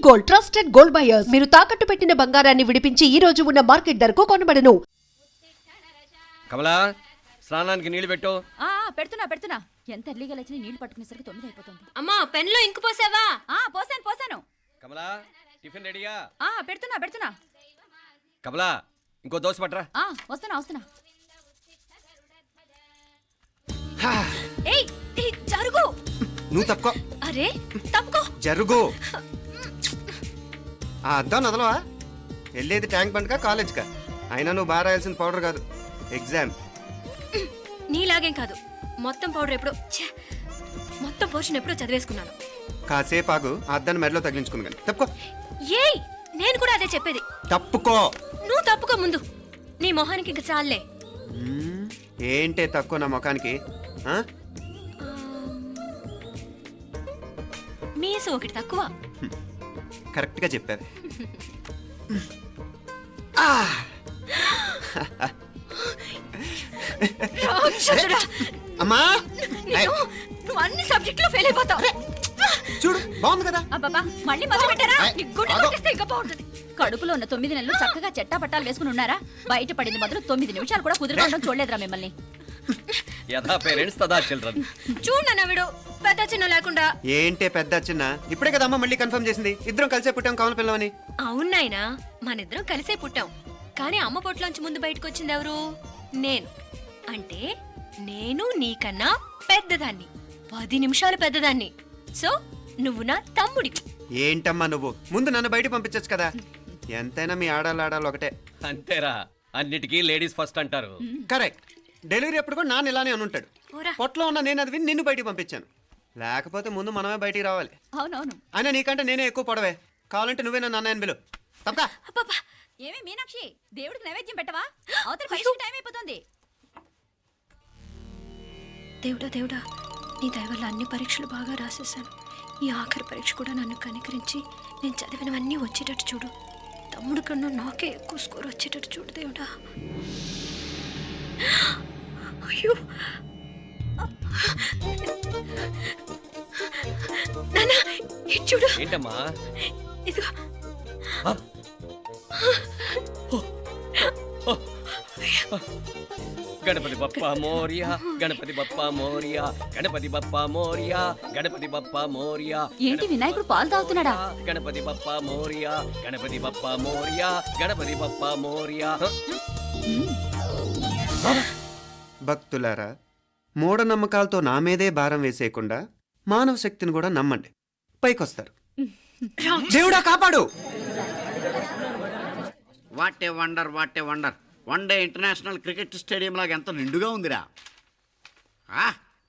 Gold trusted gold buyers మీరు తాకట్టు పెట్టిన బంగారాన్ని విడిపించి ఈ రోజు ఉన్న మార్కెట్ ధరకు కొనబడను. కమలా స్నానానికి నీళ్లు పెట్టు. పెడుతున్నా ఎంత ఎర్లీగా లేచిన నీళ్లు పట్టుకునేసరికి 9 అయిపోతుంది. అమ్మా పెన్లో ఇంకు పోసావా? పోసాను. కమలా టిఫిన్ రెడీగా? పెడుతున్నా. కమలా ఇంకో దోశ పట్రా. వస్తున్నా. ఏయ్ జరుగు. నువ్వు తప్పుకో. అరే తప్పుకో. జరుగు. ఆ అద్దం నదలవా? వెళ్ళేది ట్యాంక్ బండ్కా కాలేజ్కా? అయినా నువ్వు బాగా రాయాల్సిన పౌడర్ కాదు, ఎగ్జామ్. నీలాగేం కాదు, మొత్తం పౌడర్ ఎప్పుడో మొత్తం పోర్షన్ ఎప్పుడో చదివేసుకున్నాను. కాసేపు ఆగు, ఆ అద్దాన్ని మెడలో తగిలించుకుంది కానీ. తప్పుకో. ఏయ్ నేను కూడా అదే చెప్పేది. తప్పుకో. నువ్వు తప్పుకో ముందు. నీ మొహానికి ఇంక చాలే. ఏంటే తక్కువ నా ముఖానికి? మీసు ఒకటి తక్కువ. కరెక్ట్ గా చెప్పావు. అమ్మా నువ్వు అన్ని సబ్జెక్ట్ లో ఫెయిల్ అయిపోతావు. చూడు బాగుంది కదా. అబ్బబ్బా మళ్ళీ మొదలు పెట్టారా? ఇంకా బాగుంటుంది. కడుపులో ఉన్న 9 నెలలు చక్కగా చెట్టా పట్టాలు వేసుకుని ఉన్నారా? బయట పడింది మొదలు 9 నిమిషాలు కూడా కుదురుకోవడం చూడలేదురా మిమ్మల్ని. యథా పేరెంట్స్ తదా చిల్డ్రన్. చూడన్నా వీడు పెద్ద చిన్న లేకుండా. ఏంటే పెద్ద చిన్న? ఇప్పుడే కదా అమ్మ మళ్ళీ కన్ఫర్మ్ చేసింది ఇద్దరం కలిసే పుట్టాం కావాలి పిల్లవని. అవునాయినా మనిద్దరం కలిసే పుట్టాం, కానీ అమ్మ పొట్లోంచి ముందు బయటకు వచ్చింది ఎవరు? నేను. అంటే నేను నీకన్నా పెద్దదాన్ని, 10 నిమిషాలు పెద్దదాన్ని. సో నువ్వు నా తమ్ముడి. ఏంటమ్మా నువ్వు? ముందు నన్ను బయట పంపించచ్చు కదా. ఎంతైనా మీ ఆడాలు ఒకటే. అంతేరా, అన్నిటికీ లేడీస్ ఫస్ట్ అంటారు. కరెక్ట్. డెలివరీ అప్పుడు కూడా నాన్న ఇలానే అని ఉంటాడు. పొట్టలో ఉన్న నేను అది విని నిన్ను బయటికి పంపించాను. లేకపోతే ముందు మనమే బయటికి రావాలి. అవునవును. అయినా నీకంటే నేనే ఎక్కువ పొడవే. కావాలంటే నువ్వే నన్ను అన్నయ్యను పిలు. తప్పకా. ఏమి మీనాక్షి, దేవుడికి నైవేద్యం పెట్టవా? అవతల పరీక్ష టైం అయిపోతుంది. దేవుడా నీ దయ వల్ల అన్ని పరీక్షలు బాగా రాసేసాను. ఈ ఆఖరి పరీక్ష కూడా నన్ను కనికరించి నేను చదివినవన్నీ వచ్చేటట్టు చూడు. తమ్ముడు కన్నా నాకే ఎక్కువ స్కోర్ వచ్చేటట్టు చూడు దేవుడా. అయ్యో నాన్నా చూడు. ఏంటమ్మా? ఇదిగో. గణపతి బప్పా మోరియా, గణపతి బప్పా మోరియా, గణపతి బప్పా మోరియా, గణపతి బప్పా మోరియా. ఏంటి వినాయకుడు పాలు తాగుతున్నాడా? గణపతి బప్పా మోరియా, గణపతి బప్పా మోరియా, గణపతి బప్పా మోరియా. భక్తులారా, మూఢనమ్మకాలతో నా మీదే భారం వేసేయకుండా మానవ శక్తిని కూడా నమ్మండి, పైకొస్తారు. దేవుడా కాపాడు. What a wonder, what a wonder. 1 day international cricket stadium లాగా ఎంత నిండుగా ఉందిరా.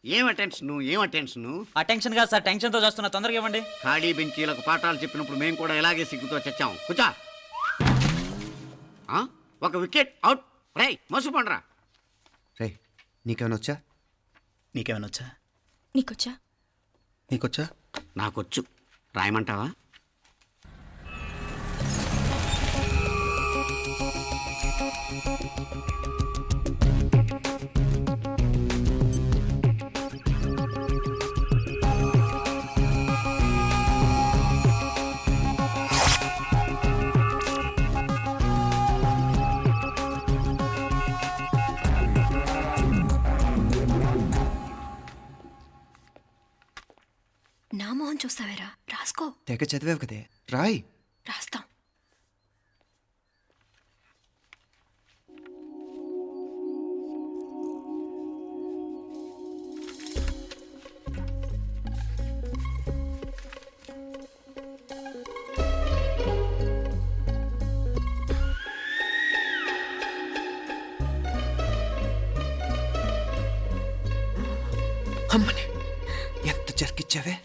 ఏం అటెన్షన్? అటెన్షన్ కాదు సార్, టెన్షన్తో చూస్తున్నా. తొందరగా ఇవ్వండి. ఖాళీ బెంచీలకు పాఠాలు చెప్పినప్పుడు మేము కూడా ఇలాగే సిగ్గుతో చచ్చాం. కూర్చో. ఒక వికెట్ అవుట్. రై మసు పండరా. రే నీకేమైనా వచ్చా? నీకేమైనా వచ్చా? నీకొచ్చా? నాకొచ్చు. రాయమంటావా? నా మొహం చూస్తావేరా? రాసుకో. తెగ చదివావు కదే, రాయ్. రాస్తాం. అమ్మని ఎంత జరికిచ్చావే.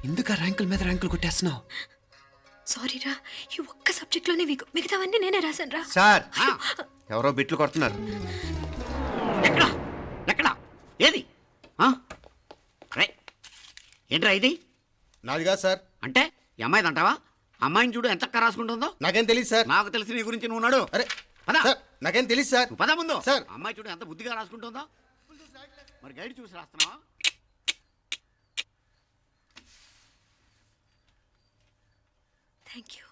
ఎందుకు ర్యాంకుల మీద ర్యాంకులు కొట్టేస్తున్నావు? సారీరా, ఈ ఒక్క సబ్జెక్ట్లోనే మిగతావన్నీ నేనే రాశాను రా. సార్ ఎవరో బిట్లు కొడుతున్నారు. ఎక్కడ ఏది? ఏంట్రా ఇది? నాది కాదు సార్. అంటే ఈ అమ్మాయిది అంటావా? అమ్మాయిని చూడు ఎంత రాసుకుంటుందో. నాకేం తెలియదు సార్. నాకు తెలిసి నీ గురించి నువ్వు నాడు. అరే పదా. నాకేం తెలియదు సార్. నువ్వు పద ముందు. సార్. అమ్మాయి చూడు ఎంత బుద్ధిగా రాసుకుంటుందో. మరి గైడ్ చూసి రాస్తున్నావా? Thank you.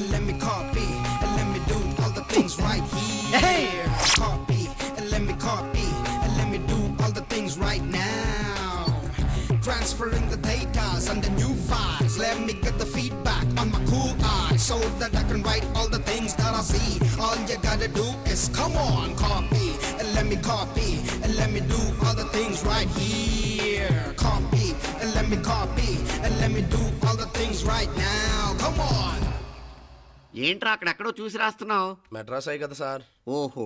And let me copy, and let me do all the things right here. Copy, and let me copy, and let me do all the things right now. Transferring the data and the new files. Let me get the feedback on my cool eyes so that I can write all the things that I see. All you gotta do is come on, copy, and let me copy, and let me do all the things right here. Copy, and let me copy, and let me do all the things right now. Come on. ఏంట్రా అక్కడెక్కడో చూసి రాస్తున్నావు? మెడ్రాస్ అయ్యి కదా sir. ఓహో,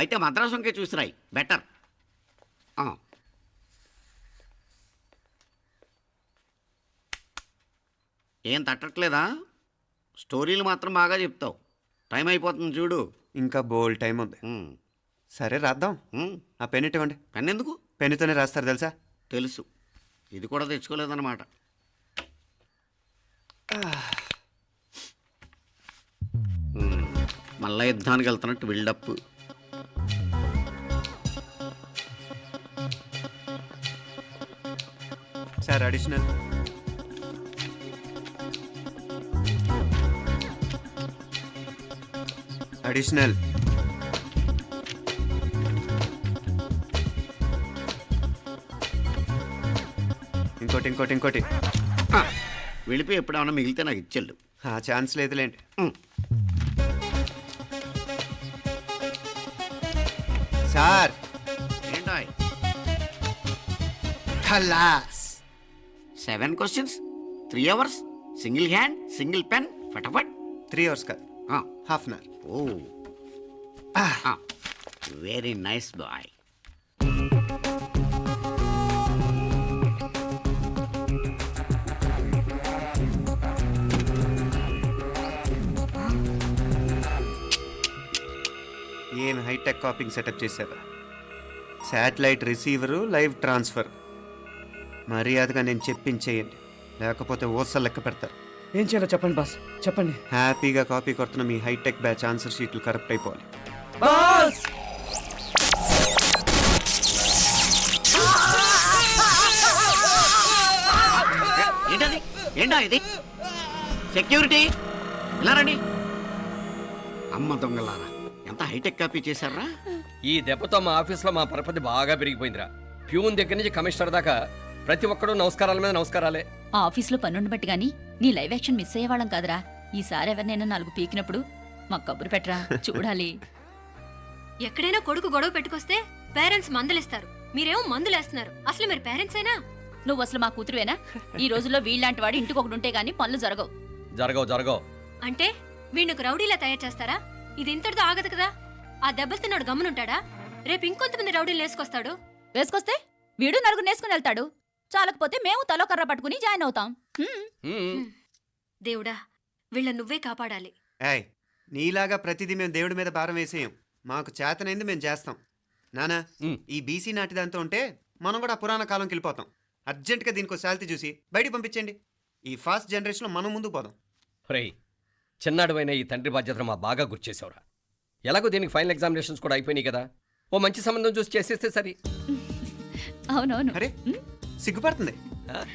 అయితే మద్రాసు వంకే చూసి రాయి, better. ఏం తట్టట్లేదా? స్టోరీలు మాత్రం బాగా చెప్తావు. టైం అయిపోతుంది చూడు. ఇంకా బోల్డ్ టైం ఉంది. సరే రాద్దాం. ఆ పెన్ ఇవ్వండి. పెన్ ఎందుకు? పెన్నుతోనే రాస్తారు తెలుసా? తెలుసు. ఇది కూడా తెచ్చుకోలేదన్నమాట. మళ్ళా యుద్ధానికి వెళ్తున్నట్టు బిల్డప్. Sir additional. అడిషనల్. ఇంకోటి వెళ్ళిపోయి ఎప్పుడేమన్నా మిగిలితే నాకు ఇచ్చెళ్ళు. ఆ ఛాన్స్ లేదులేండి. సార్ ఏంటాయ్? ఖలాస్. 7 questions, 3 hours, single hand, single pen, ఫటాఫట్. 3 hours కాదు, half an hour. Oh, very nice boy. ఏం హైటెక్ కాపింగ్ సెటప్ చేశారు. Satellite receiver, live transfer. మర్యాదగా నేను చెప్పించేయండి, లేకపోతే ఓసలు లెక్క పెడతారు. ఏం చేయాలో చెప్పండి బాస్, చెప్పండి. హ్యాపీగా కాపీ కొడుతున్న మీ హైటెక్ బ్యాచ్ ఆన్సర్ షీట్లు కరెక్ట్ అయిపోవాలి. బాస్ ఏంటది? ఏంటా ఇది? సెక్యూరిటీ ఇలా రండి. అమ్మ దొంగలారా, ఎంత హైటెక్ కాపీ చేశారా? ఈ దెబ్బతో మా ఆఫీస్లో మా పరపతి బాగా పెరిగిపోయిందిరా. ప్యూన్ దగ్గర నుంచి కమిషనర్ దాకా ప్రతి ఒక్కడు నమస్కారాల మీద నమస్కారాలే. ఆ ఆఫీస్లో పన్నుండి బట్టి గాని నీ లైవ్ యాక్షన్ మిస్ అయ్యేవాళ్ళం కాదురా. ఈసారి ఎవరినైనా 4 పీకినప్పుడు మాకు కబురు పెట్టరా, చూడాలి. ఎక్కడైనా కొడుకు గొడవ పెట్టుకొస్తే పేరెంట్స్ మందులిస్తారు, మీరేమో మందులేస్తున్నారు. అసలు మీరు పేరెంట్స్ అయినా? నువ్వు అసలు మా కూతురువేనా? ఈ రోజుల్లో వీళ్ళలాంటి వాడు ఇంటికి ఒకటి ఉంటే గానీ పనులు జరగవు. జరగవు. అంటే వీణ్ణకు రౌడీలా తయారు చేస్తారా? ఇది ఇంతటితో ఆగదు కదా. ఆ దెబ్బలు తిన్నాడు గమ్మునుంటాడా? రేపు ఇంకొంతమంది రౌడీలు వేసుకొస్తాడు. వేసుకొస్తే వీడు నలుగురు నేసుకుని వెళ్తాడు. చాలకపోతే మేము తలో కర్ర పట్టుకుని జాయిన్ అవుతాం. దేవుడా, వీళ్ళ నువ్వే కాపాడాలి. ఏయ్, నీలాగా ప్రతిదీ మేము దేవుడి మీద భారం వేసేయం. మాకు చేతనైంది మేము చేస్తాం. నానా, ఈ బీసీ నాటి దాంతో ఉంటే మనం కూడా పురాణ కాలంకి వెళ్ళిపోతాం. అర్జెంటుగా దీనికి శాలిటీ చూసి బయటికి పంపించండి. ఈ ఫాస్ట్ జనరేషన్లో మనం ముందుకు పోదాం. రేయ్, చిన్నాడువైన ఈ తండ్రి బాధ్యతను మా బాగా గుర్చేసావురా. ఎలాగో దీనికి ఫైనల్ ఎగ్జామినేషన్స్ కూడా అయిపోయినాయి కదా, ఓ మంచి సంబంధం చూసి చేసేస్తే సరి. అవునవును. అరే సిగ్గుపడుతుంది.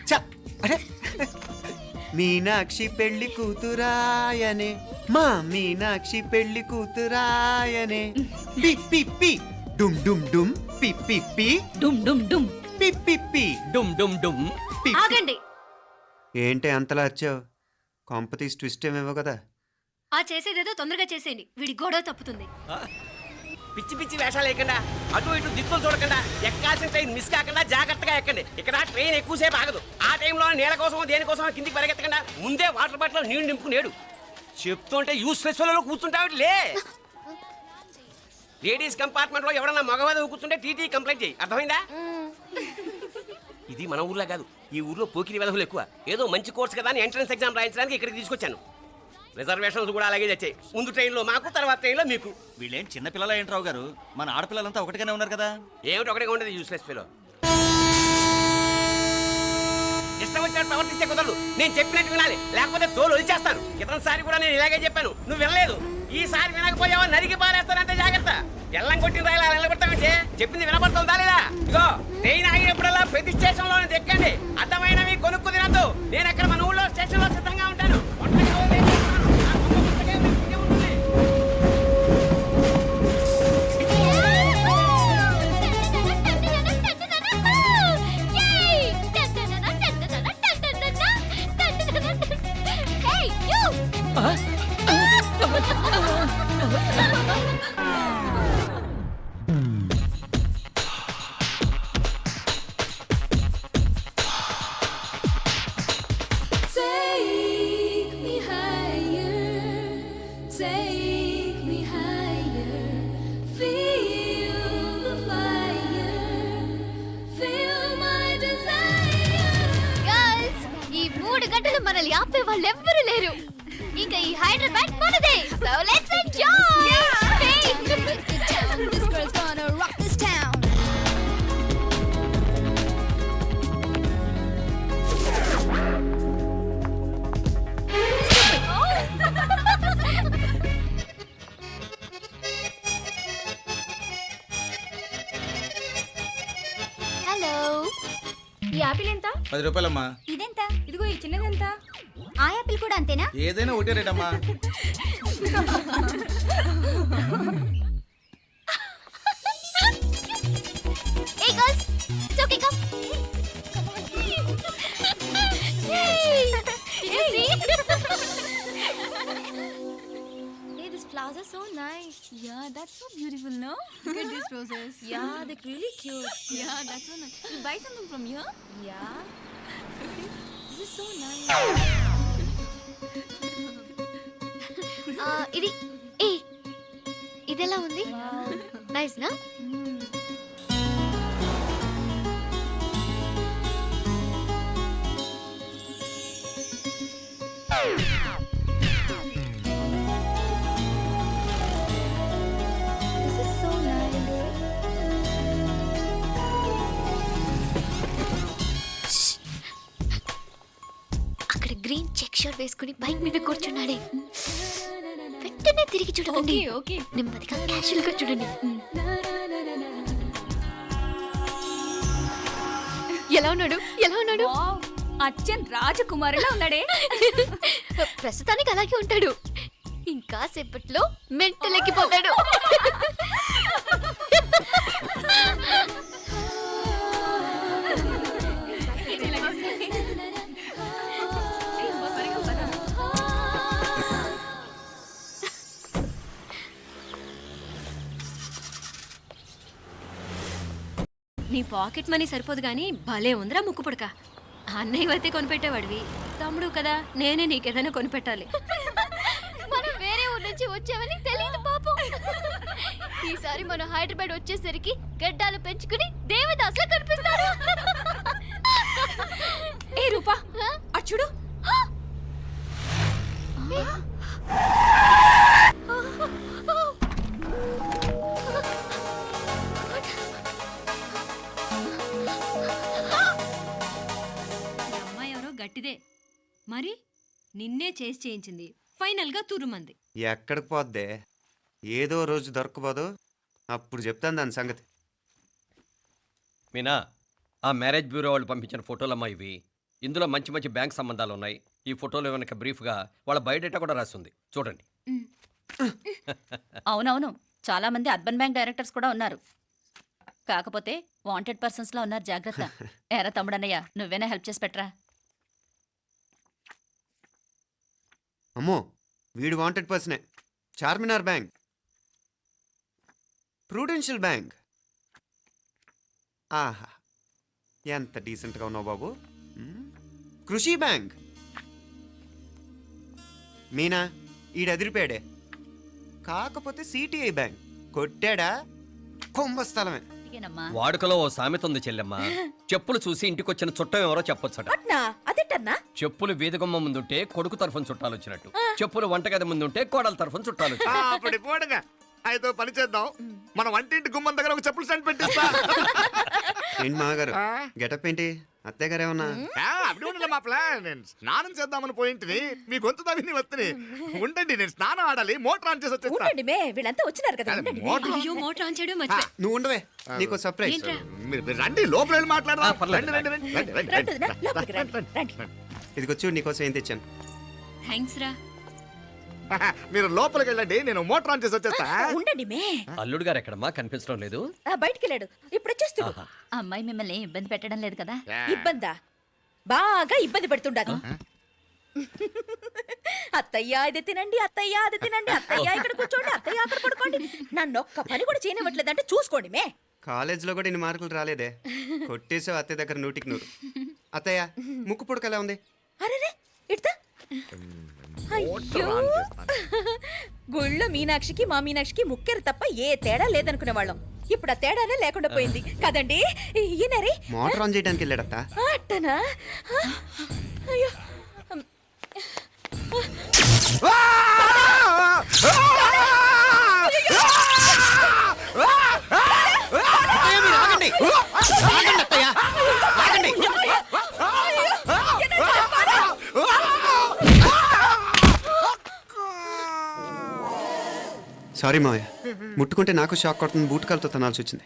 ఛ, అరే మీనాక్షి పెళ్లి కూతురాయనే, మా మీనాక్షి పెళ్లి కూతురాయనే. పి పి పి డుమ్ డుమ్ డుమ్, పి పి పి డుమ్ డుమ్ డుమ్, పి పి పి డుమ్ డుమ్ డుమ్. ఆగండి. ఏంటి అంతలా వచ్చావు? కాంపతీస్ ట్విస్ట్ ఏమేవో కదా. ఆ చేసేదేదో తొందరగా చేసేయండి, వీడి గొడవ తప్పుతుంది. పిచ్చి పిచ్చి వేషాలు లేకుండా, అటు ఇటు దిక్కులు చూడకుండా, ఎక్కాల్సిన ట్రైన్ మిస్ కాకుండా జాగ్రత్తగా ఎక్కండి. ఇక్కడ ట్రైన్ ఎక్కువసేపు ఆగదు. ఆ టైంలో నీళ్ళ కోసం దేనికోసం కిందికి పరిగెత్తకుండా ముందే వాటర్ బాటిల్ నీళ్లు నింపుకునేడు. చెప్తుంటే యూస్లెస్ లో కూర్చుంటావు. లే, లేడీస్ కంపార్ట్మెంట్ లో ఎవడన్నా మగవాది కూర్చుంటే టీటీ కంప్లైంట్ చేయి, అర్థమైందా? ఇది మన ఊర్లో కాదు, ఈ ఊర్లో పోకిరి వెధవులు ఎక్కువ. ఏదో మంచి కోర్సు కదా అని ఎంట్రన్స్ ఎగ్జామ్ రాయించడానికి ఇక్కడికి తీసుకొచ్చాను. రిజర్వేషన్స్ కూడా అలాగే తెచ్చాయి. ముందు ట్రైన్లో మాకు, తర్వాత ట్రైన్లో మీకు. వీళ్ళేం చిన్న పిల్లలు ఏంటి రావు గారు? మన ఆడపిల్లలంతా ఒకటిగానే ఉన్నారు కదా. ఏమిటి ఒకటిగా ఉండేది యూస్లెస్ ఫెలో. ఇష్టం వచ్చినట్టు ప్రవర్తిస్తే కుదరదు. నేను చెప్పినట్టు వినాలి, లేకపోతే తోలు వచ్చేస్తాను. ఇతనిసారి కూడా నేను ఇలాగే చెప్పాను, నువ్వు వినలేదు. ఈసారి వినకపోయావో నరికి పారేస్తానంటే జాగ్రత్త. ఎల్లం కొట్టిన రాయిలా నిలబడతామంటే చెప్పింది వినపడుతుందా లేదా? ఇగో ట్రైన్ ఆగినప్పుడల్లా ప్రతి స్టేషన్ లో దిక్కండి. అర్థమైనవి కొనుక్కు తినద్దు. నేను అక్కడ మన ఊళ్ళో స్టేషన్ లో సిద్ధంగా ఉంటాను. ఒంటరిగా వదిలేస్తున్నాను. నా కుక్క పుస్తకం మీకు పుణ్యం ఉంటుంది. Take me higher, take me higher. Feel the fire, feel my desire. Girls, ఈ 3 గంటలు మనల్ని ఆపే వాళ్ళు ఎవ్వరూ లేరు. ఇంకా ఈ హైదరాబాద్ మనదే. So let's enjoy. This girl's gonna rock this town. Hello. ఈ యాపిల్ ఎంత? 10 రూపాయలమ్మా. ఇదెంత? ఇదిగో ఈ చిన్నది ఎంత? ఆ యాపిల్ కూడా అంతేనా? ఏదైనా ఒకటే రేట్ అమ్మా. Hey girls, it's okay, come. Yay! Did you see? Hey, these flowers are so nice. Yeah, that's so beautiful, no? Look at these roses. Yeah, they're really cute. Yeah, that's so nice. You buy something from here? Yeah. This is so nice. ఇది ఏ ఇదెలా ఉంది? Nice నా? This is so nice. అక్కడ green check shirt వేసుకుని bike మీద కూర్చున్నాడే. వెంటనే తిరిగి చూడకండి. ఓకే. నెమ్మదిగా క్యాషువల్ గా చూడండి. ఎలా ఉన్నాడు? ఎలా ఉన్నాడు? వావ్, అచ్చన్ రాజకుమారిలా ఉన్నాడే. ప్రస్తుతానికి అలాగే ఉంటాడు. ఇంకా సేపట్లో మెంటలెక్కిపోతాడు. నీ పాకెట్ మనీ సరిపోదు గానీ భలే ఉందిరా ముక్కు పుడక. అన్నయ్య అయితే కొనిపెట్టేవాడివి, తమ్ముడు కదా నేనే నీకేదైనా కొనిపెట్టాలి. మనం వేరే ఊరు నుంచి వచ్చామని తెలియదు పాపం. ఈసారి మనం హైదరాబాద్ వచ్చేసరికి గడ్డాలు పెంచుకుని దేవదాసులా కనిపిస్తాడు. ఏ రూపా అటు చూడు. ఈ అమ్మాయి ఎవరో గట్టిదే మరి, నిన్నే చేసి చేయించింది. ఫైనల్ గా తురుమంది. ఎక్కడికి పోద్దే? ఏదో రోజు దొరకపోదు, అప్పుడు చెప్తాను దాని సంగతి. మీనా, ఆ మ్యారేజ్ బ్యూరో వాళ్ళు పంపించిన ఫోటోలమ్మా ఇవి. ఇందులో మంచి మంచి బ్యాంక్ సంబంధాలు ఉన్నాయి. ఈ ఫోటోలో వెనక బ్రీఫ్గా వాళ్ళ బయోడేటా కూడా రాస్తుంది, చూడండి. అవునవును, చాలా మంది అర్బన్ బ్యాంక్ డైరెక్టర్స్ కూడా ఉన్నారు. కాకపోతే వాంటెడ్ పర్సన్స్ లా ఉన్నారు, జాగ్రత్త. ఎరా తమ్ముడన్నయ్య, నువ్వేనా హెల్ప్ చేసి పెట్టరా? అమ్మో, వీడు వాంటెడ్ పర్సనే. Charminar bank, Prudential bank. ఆహా, ఎంత డీసెంట్గా ఉన్నావు బాబు. కృషి బ్యాంక్. మీనా, ఈడు ఎదిరిపోయాడే. కాకపోతే సిటిఐ బ్యాంక్ కొట్టాడా కుంభస్థలమే. వాడుకలో ఓ సామెత ఉంది చెల్లెమ్మ. చెప్పులు చూసి ఇంటికొచ్చిన చుట్టం ఎవరో చెప్పొచ్చట. చెప్పులు వీధగుమ్మ ముందుంటే కొడుకు తరఫున చుట్టాలు వచ్చినట్టు, చెప్పులు వంటగది ముందుంటే కోడల తరఫున చుట్టాలు వచ్చినట్టు. అప్పుడు పోడుగా అయితే పని చేద్దాం. మన వంటింటి గుమ్మం దగ్గర ఒక చెప్పులు స్టాండ్ పెట్టిస్తా. ఏంటి మామగారు, గెటప్ ఏంటి? అత్తయ్య గారు ఏమన్నా అప్పుడు ఉండాలి మా ప్లాన్. నేను స్నానం చేద్దామని పోయింటిని, మీ గొంతు తవ్వి వస్తుంది. ఉండండి, నేను స్నానం ఆడాలి, మోటార్ ఆన్ చేసి వచ్చేస్తా. వీళ్ళంతా వచ్చినారు కదా మోటార్ అయ్యో మోటార్ ఆన్ చేయడం మర్చిపోయా. నువ్వు ఉండవే, నీకు సర్ప్రైజ్. ఏంట్రా? మీరు రండి, లోపల వెళ్ళి మాట్లాడదాం. పర్లేదు. రండి, రండి, రండి, రండి, రండి, రండి. ఇదిగో చూడు, నీకోసం ఏం తెచ్చాను. థ్యాంక్స్ రా. మీరు లోపలికి వెళ్ళండి, నేను మోటార్ ఆన్ చేసి వచ్చేస్తా. ఉండండి మే అల్లుడు గారు ఎక్కడమ్మా కనిపించడం లేదు? బయటికి వెళ్ళాడు, ఇప్పుడు వచ్చేస్తూ. ఆహా. అమ్మాయి మిమ్మల్ని ఇబ్బంది పెట్టడం లేదు కదా? యా. ఇబ్బందా? బాగా ఇబ్బంది పెడుతుండదు. అత్తయ్య ఇది తినండి, అత్తయ్య అది తినండి, అత్తయ్య ఇక్కడ కూర్చోండి, అత్తయ్య అక్కడ పడుకోండి. నన్ను ఒక్క పని కూడా చేయనివ్వట్లేదంటే చూసుకోండి మే. కాలేజీలో కూడా ఇన్ని మార్కులు రాలేదే. కొట్టేసావు అత్తయ్య దగ్గర 100కి 100. అత్తయ్య, ముక్కు పుడక ఎలా ఉంది? అరే ఇడతా. అయ్యో, గుళ్ళో మీనాక్షికి మా మీనాక్షికి ముక్కెరు తప్ప ఏ తేడా లేదనుకునే వాళ్ళం. ఇప్పుడు ఆ తేడానే లేకుండా పోయింది కదండి. ఈయనరి మోటార్ ఆన్ చేయడానికి వెళ్ళాడత్త. అట్టనా? అయ్యో, ఆగండి, ఆగండి అత్తయ్య, ఆగండి. సారీ మావయ్య, ముట్టుకుంటే నాకు షాక్ కొడుతుంది. బూటకాలతో తనాల్సి వచ్చింది.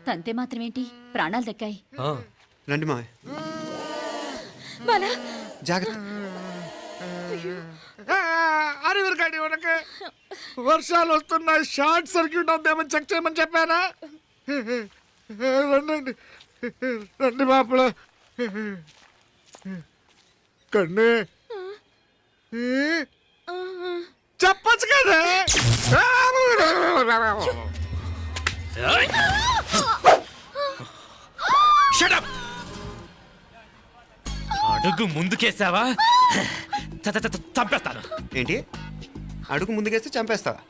తంతే మాత్రమేంటి, ప్రాణాలు దక్కాయి. రండి మావయ్య, బాలా జాగ్రత్త. అరవిరకాడి ఉనక వర్షాలు వస్తున్నాయి, షార్ట్ సర్క్యూట్ అవుతామని చెక్ చేయమని చెప్పానా? రండి, రండి మాపల. కన్ను చెప్పచ్చు కదా. అడుగు ముందుకేసావా చంపేస్తాను. ఏంటి, అడుగు ముందుకేస్తే చంపేస్తావా?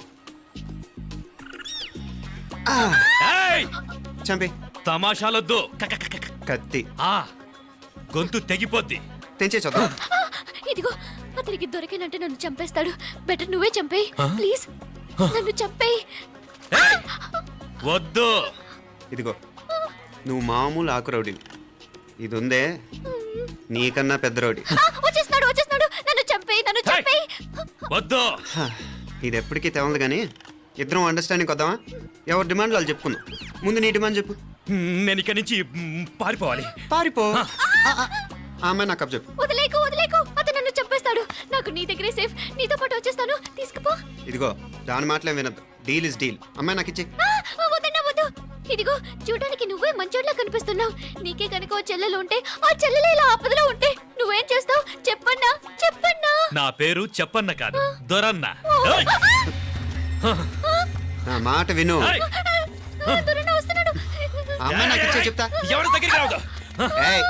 చంపే. తమాషాలొద్దు. కత్తి గొంతు తెగిపోద్ది. తెంచే చదువు. ఇదిగో, అతనికి దొరికినంటే నన్ను చంపేస్తాడు. బెటర్ నువ్వే చంపేయి ప్లీజ్. నన్ను చంపేయి. వద్దు. ఇదిగో, నువ్వు మామూలు ఆకు రౌడీని. ఇది ఉందే, నీకన్నా పెద్ద రౌడీ. వచ్చేస్తున్నాడు, వచ్చేస్తున్నాడు. నన్ను చంపేయి, నన్ను చంపేయి. వద్దు. ఇది ఎప్పటికీ తెవలదు కానీ ఇద్దరం అండర్స్టాండింగ్ వద్దామా? ఎవరి డిమాండ్ వాళ్ళు చెప్పుకుందాం. ముందు నీ డిమాండ్ చెప్పు. నేను ఇక్కడి నుంచి పారిపోవాలి. పారిపో. ఆ అమ్మాయి నాకు అప్ చెప్పు. వదిలేకు, వదిలేకు. అతను నన్ను చంపేస్తాడు. నాకు నీ దగ్గరే సేఫ్. నీతో పాటు వచ్చేస్తాను, తీసుకుపో. ఇదిగో, దాని మాటలేం వినద్దు. Deal is deal. అమ్మాయి నాకు ఇచ్చి. వద్దన్నా వద్దు. ఇదిగో, చూడడానికి నువ్వే మంచోట్లా కనిపిస్తున్నావు. నీకే కనుక ఓ చెల్లెలు ఉంటే, ఆ చెల్లెలు ఇలా ఆపదలో ఉంటే నువ్వేం చేస్తావు? చెప్పన్నా, చెప్పన్నా. నా పేరు చెప్పన్న కాదు, దొరన్న. నా మాట విను. దొరన్న వస్తున్నాడు. ఆ అమ్మాయి నాకు ఇచ్చే చెప్తా. ఎవరి దగ్గరికి రావద్దు. ఏయ్,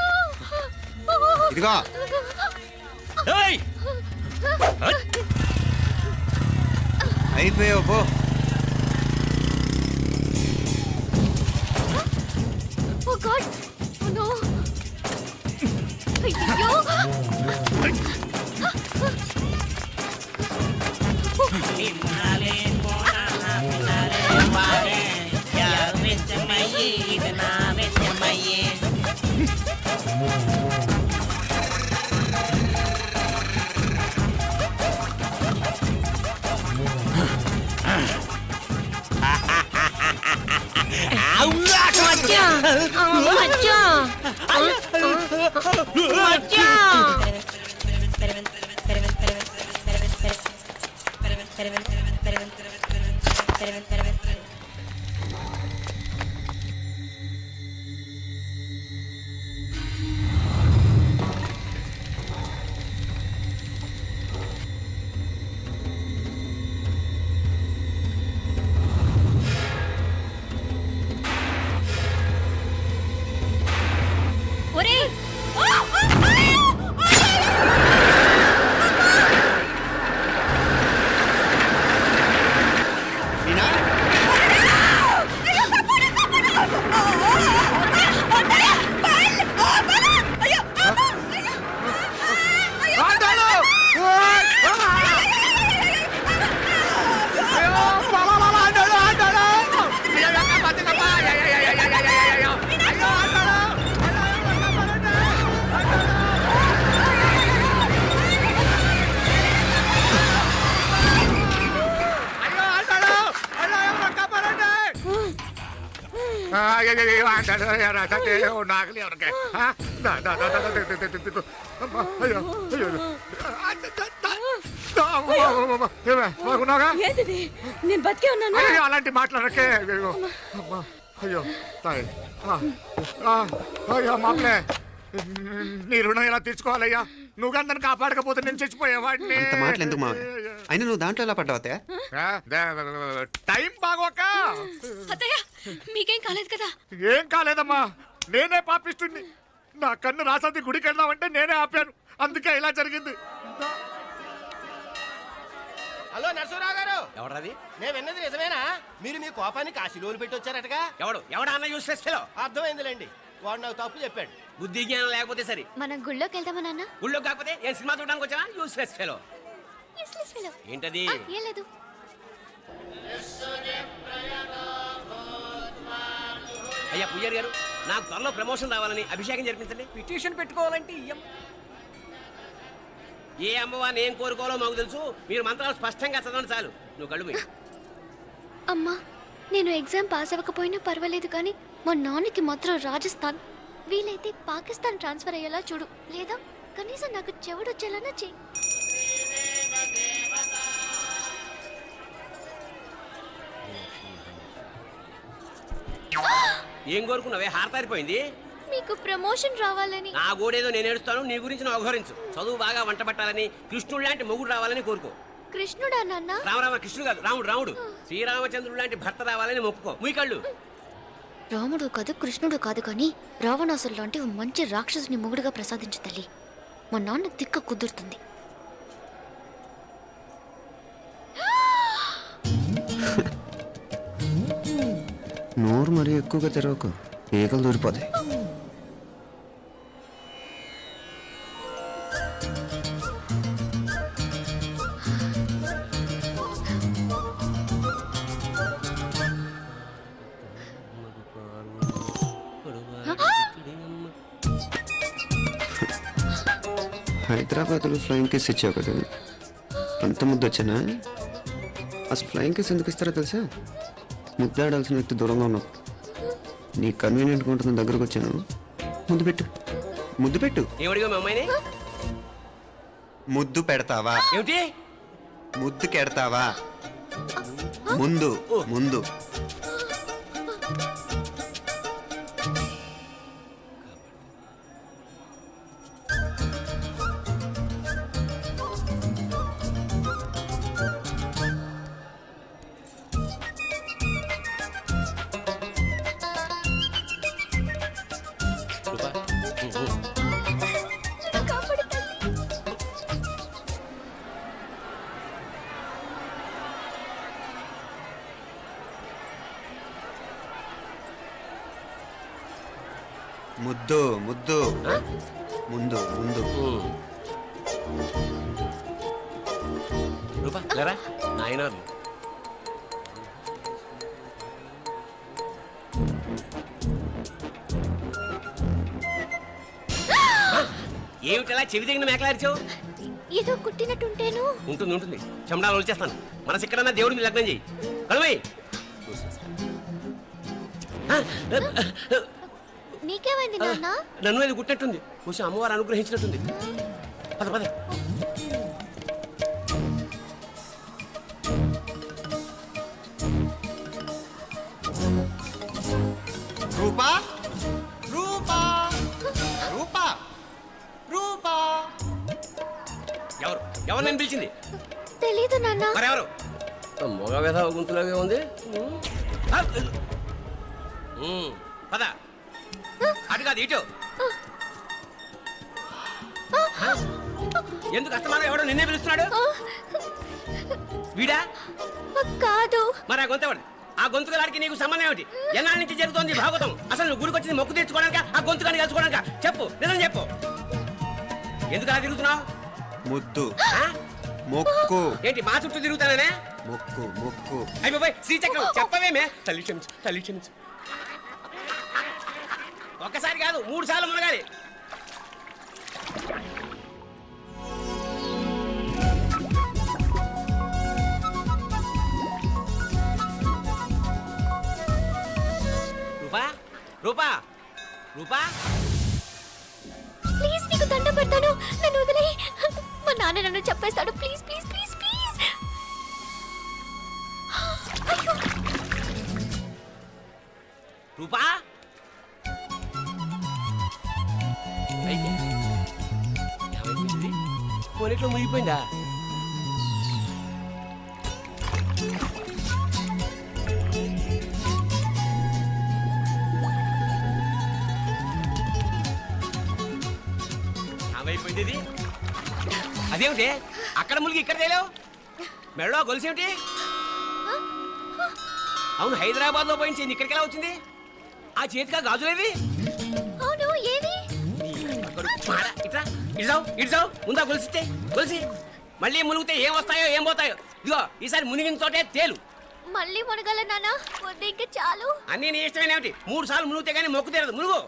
ఇదిగో, ఏయ్! అయిపోయావు పో. ఓ గాడ్, ఓ నో. అయ్యో, ఒరేయ్! నాకు ఎవరికే బాగున్నాగా ఏంటిది నేను బతికే ఉన్నాను అయ్యో అలాంటి మాట్లాడకే అయ్యో అమ్మా అయ్యో తాయ్ అయ్యో మామలే నీ రుణం ఎలా తీర్చుకోవాలయ్యా నువ్వు అందరిని కాపాడకపోతే నేను చచ్చిపోయేవాడిని అంత మాటలు ఎందుకు మావయ్య అయినా నువ్వు దాంట్లో ఎలా పడ్డావు అత్తయ్య? టైం బాగోక అత్తయ్య మీకేం కాలేదు కదా? ఏం కాలేదమ్మా నేనే పాపిస్తుంది నా కన్ను రాసాది గుడికి వెళ్దామంటే నేనే ఆపాను అందుకే ఇలా జరిగింది హలో నరసరావు గారు ఎవరది? నేను విన్నది నిజమేనా? మీరు మీ కోపాన్ని కాశీలోలు పెట్టి వచ్చారటగా? ఎవడా అన్న యూస్లెస్ ఫెలో? అర్థమైందిలేండి, వాడు నాకు తప్పు చెప్పాడు. బుద్ధి జ్ఞానం లేకపోతే సరే. మనం గుళ్ళోకి వెళ్దామా నాన్న? ఊళ్ళో కాకపోతే ఏం సినిమా చూడడానికి వచ్చావా? Useless fellow. Useless fellow. ఏంటది? ఏం లేదు. అయ్యా పుయ్యర్ గారు, నాకు త్వరలో ప్రమోషన్ రావాలని అభిషేకం జరిపించండి. పిటిషన్ పెట్టుకోవాలంటే ఏ అమ్మవారిని ఏం కోరుకోవాలో మాకు తెలుసు. మీరు మంత్రాలు స్పష్టంగా చదవండి చాలు. నువ్వు కళ్ళు పోయి. అమ్మా, నేను ఎగ్జామ్ పాస్ అవ్వకపోయినా పర్వాలేదు కానీ మా నాన్నకి మాత్రం రాజస్థాన్ వీలైతే పాకిస్తాన్ ట్రాన్స్ఫర్ అయ్యేలా చూడు, లేదా కనీసం నాకు చెవుడు వచ్చేలానా చెయ్యి. ఏం కోరుకున్నావే? హారతారిపోయింది. మీకు ప్రమోషన్ రావాలని. నా గోడేదో నేను ఏడుస్తాను, నీ గురించి నువ్వు అవహరించు. చదువు బాగా వంట పట్టాలని, కృష్ణుడు లాంటి మొగుడు రావాలని కోరుకో. కృష్ణుడా నాన్న? రామరామ కృష్ణుడు కాదు, రాముడు రాముడు. శ్రీరామచంద్రుడు లాంటి భర్త రావాలని మొక్కుకో. మీ కళ్ళు. రాముడు కాదు కృష్ణుడు కాదు కానీ రావణాసురు లాంటి ఓ మంచి రాక్షసుని మొగుడుగా ప్రసాదించు తల్లి. మా నాన్న తిక్క కుదురుతుంది. నోరు మరీ ఎక్కువగా తెరవకు, ఈకలు దూరిపోతాయి. హైదరాబాద్లో ఫ్లయింగ్ కిస్ ఇచ్చావు కదా, అంత ముద్దు వచ్చానా? అసలు ఫ్లయింగ్ కిస్ ఎందుకు ఇస్తారో తెలుసా? ముద్దాడాల్సిన వ్యక్తి దూరంగా ఉన్నావు. నీ కన్వీనియంట్గా ఉంటుంది దగ్గరకు వచ్చాను. ముద్దు పెట్టు, ముద్దు పెట్టు. ఏమడిగా మీ అమ్మాయిని? ముద్దు పెడతావా? ఏమిటి? ముద్దు కెడతావా? ముందు ముందు. ముద్దు ముద్దు ముందు ముందు. రూపా లేరా నాయన. ఏమిటలా చెవి దగ్గర మేకలారిచావు? ఏదో కుట్టినట్టుంటేను. ఉంటుంది ఉంటుంది, చెమడాలు వచ్చేస్తాను. మనసు ఎక్కడన్నా దేవుడి మీద లగ్నం చేయి. కలవై. నీకేమైంది నాన్న? నన్ను అది గుట్టినట్టుంది, కొంచెం అమ్మవారు అనుగ్రహించినట్టుంది. పద పద. రూపా రూపా రూపా రూపా. ఎవరు ఎవరు నేను పిలిచింది? తెలీదు నాన్న. మరెవరు? మొగ వ్యధ గుంతులాగే ఉంది. పద. అటు కాదు ఇటు. ఎందుకు అస్తమానం ఎవడో నిన్నే పిలుస్తున్నాడు? వీడా కాదు. మరి ఆ గొంతు ఆ గొంతుగాడికి నీకు సంబంధం ఏమిటి? ఎన్నాళ్ళ నుంచి జరుగుతోంది భాగవతం? అసలు నువ్వు గుడికి వచ్చింది మొక్కు తీర్చుకోవడానికి, ఆ గొంతుగాని కలుసుకోవడానికి? చెప్పు, నిజం చెప్పు. ఎందుకు అలా తిరుగుతున్నావు? ముద్దు మొక్కు. ఏంటి మా చుట్టూ తిరుగుతానే? మొక్కు మొక్కు. అయిపోయి శ్రీచక్రం చెప్పవేమే? తల్లి క్షమించు, తల్లి క్షమించు. ఒక్కసారి కాదు 3 సార్లు మునగాలి. రూపా రూపా ప్లీజ్ నీకు దండం పెడతాను, నన్ను వదిలే. మా నాన్న నన్ను చెప్పేస్తాడు. Please please please please. అయ్యో రూపా పోనీట్లో మునిగిపోయిందా? ఏమైపోయింది ఇది? అదేమిటి అక్కడ మునిగి ఇక్కడ తేలేవు? మెడలో గొలుసేమిటి? అవును, హైదరాబాద్ లో పోయించింది, ఇక్కడికి ఎలా వచ్చింది? ఆ చేతిగా గాజులేవి? అవును ఏవి? ఇట్రా ఇడ్సావు ముందా గొలిసితే గొలిసి మళ్ళీ మునిగితే ఏం వస్తాయో ఏం పోతాయో. ఇదిగో ఈసారి మునిగిన చోటే తేలు. మళ్ళీ మునగల నాన్న, వద్దు ఇంకా చాలు. అన్నీ నీ ఇష్టమైన ఏమిటి? 3 సార్లు మునిగితే కానీ మొక్కు తీరదు. మునుగు.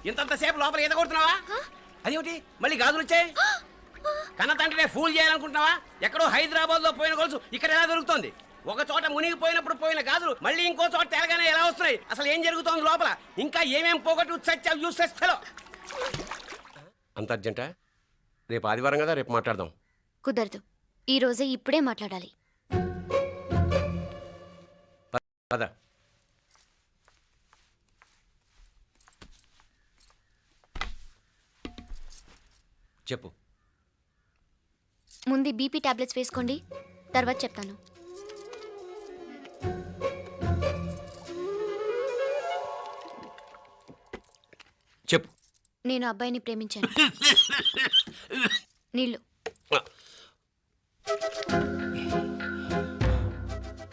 ఇంతంతసేపు లోపల ఈత కొడుతున్నావా? అదేమిటి మళ్ళీ గాజులు వచ్చాయి? కన్న తండ్రినే ఫూల్ చేయాలనుకుంటున్నావా? ఎక్కడో హైదరాబాద్ లో పోయిన గొలుసు ఇక్కడ ఎలా దొరుకుతుంది? ఒక చోట మునిగిపోయినప్పుడు పోయిన గాజులు మళ్ళీ ఇంకో చోట తేలగానే ఎలా వస్తున్నాయి? అసలు ఏం జరుగుతోంది లోపల? ఇంకా ఏమేం పోగొట్టు చచ్చావు యూస్లెస్ ఫెలో. అంత అర్జెంటా? రేపు ఆదివారం కదా, రేపు మాట్లాడదాం. కుదరదు, ఈ రోజే ఇప్పుడే మాట్లాడాలి. పద. చెప్పు. ముందు బీపీ టాబ్లెట్స్ వేసుకోండి, తర్వాత చెప్తాను. చెప్పు. నేను అబ్బాయిని ప్రేమించాను. నీళ్ళు.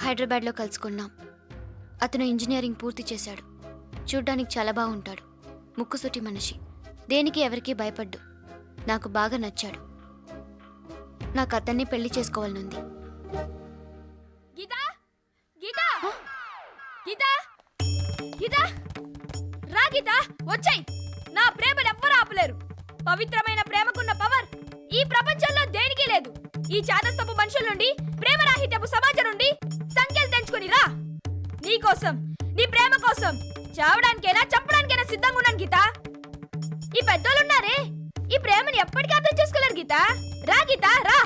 హైదరాబాద్లో కలుసుకున్నాం. అతను ఇంజనీరింగ్ పూర్తి చేశాడు. చూడ్డానికి చాలా బాగుంటాడు. ముక్కుసూటి మనిషి. దేనికి ఎవరికీ భయపడ్డు. నాకు బాగా నచ్చాడు. నాకు అతన్ని పెళ్లి చేసుకోవాలనుంది. గీతా గీతా గీతా గీతా రా గీతా, వచ్చాయి. నా ప్రేమను ఎవ్వరూ ఆపలేరు. పవిత్రమైన ప్రేమకున్న పవర్ ఈ ప్రపంచంలో దేనికి లేదు. ఈ చాదస్తపు మనుషుల నుండి, ప్రేమరాహిత్యపు సమాజం నుండి సంఖ్యలు తెంచుకుని రా. నీ కోసం, నీ ప్రేమ కోసం చావడానికైనా చంపడానికైనా సిద్ధంగా ఉన్నాను గీతా. ఈ పెద్దోళ్ళున్నారే, ఈ ప్రేమని ఎప్పటికీ అర్థం చేసుకోలేరు గీతా. రా గీతా రా.